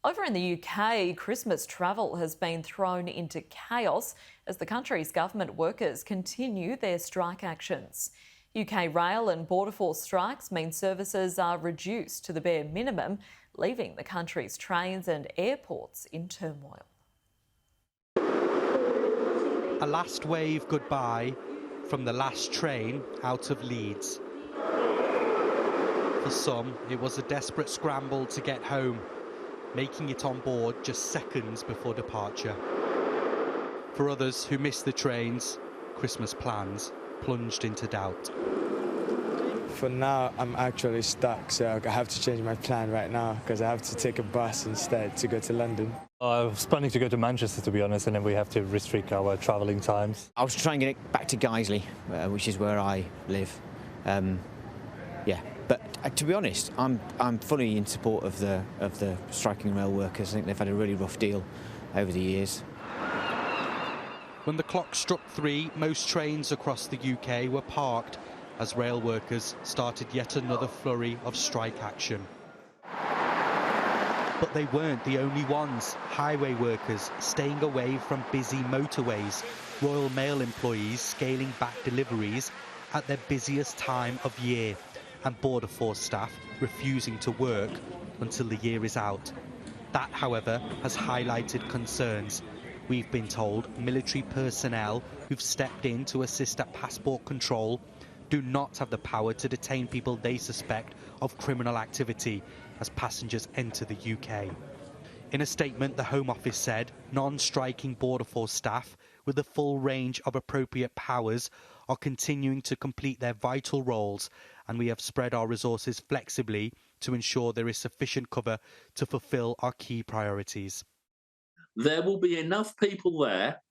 Over in the UK, Christmas travel has been thrown into chaos as the country's government workers continue their strike actions. UK rail and border force strikes mean services are reduced to the bare minimum, leaving the country's trains and airports in turmoil. A last wave goodbye from the last train out of Leeds. For some, it was a desperate scramble to get home, making it on board just seconds before departure. For others who missed the trains, Christmas plans plunged into doubt. For now, I'm actually stuck, so I have to change my plan right now because I have to take a bus instead to go to London. I was planning to go to Manchester, to be honest, and then we have to restrict our travelling times. I was trying to get back to Guiseley, which is where I live. But to be honest, I'm fully in support of the striking rail workers. I think they've had a really rough deal over the years. When the clock struck 3, most trains across the UK were parked as rail workers started yet another flurry of strike action. But they weren't the only ones. Highway workers staying away from busy motorways, Royal Mail employees scaling back deliveries at their busiest time of year, and border force staff refusing to work until the year is out. That, however, has highlighted concerns. We've been told military personnel who've stepped in to assist at passport control do not have the power to detain people they suspect of criminal activity as passengers enter the UK. In a statement, the Home Office said non-striking border force staff with the full range of appropriate powers are continuing to complete their vital roles, and we have spread our resources flexibly to ensure there is sufficient cover to fulfil our key priorities. There will be enough people there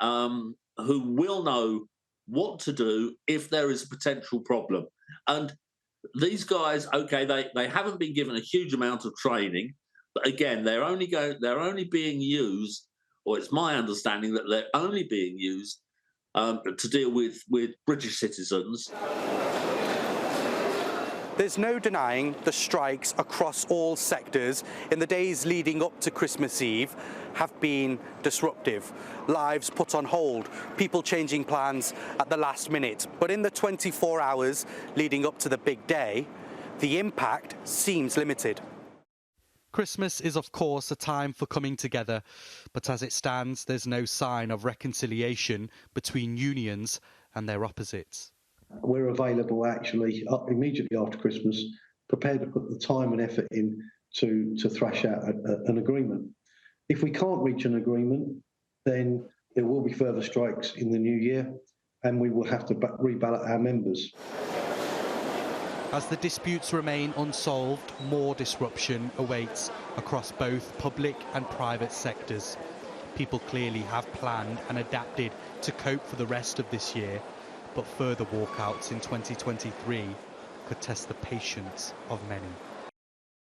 who will know what to do if there is a potential problem. And these guys, okay, they haven't been given a huge amount of training, but again, they're only being used, or it's my understanding that they're only being used to deal with British citizens. There's no denying the strikes across all sectors in the days leading up to Christmas Eve have been disruptive. Lives put on hold, people changing plans at the last minute. But in the 24 hours leading up to the big day, the impact seems limited. Christmas is, of course, a time for coming together, but as it stands, there's no sign of reconciliation between unions and their opposites. We're available actually immediately after Christmas, prepared to put the time and effort in to thrash out an agreement. If we can't reach an agreement, then there will be further strikes in the new year, and we will have to reballot our members. As the disputes remain unsolved, more disruption awaits across both public and private sectors. People clearly have planned and adapted to cope for the rest of this year, but further walkouts in 2023 could test the patience of many.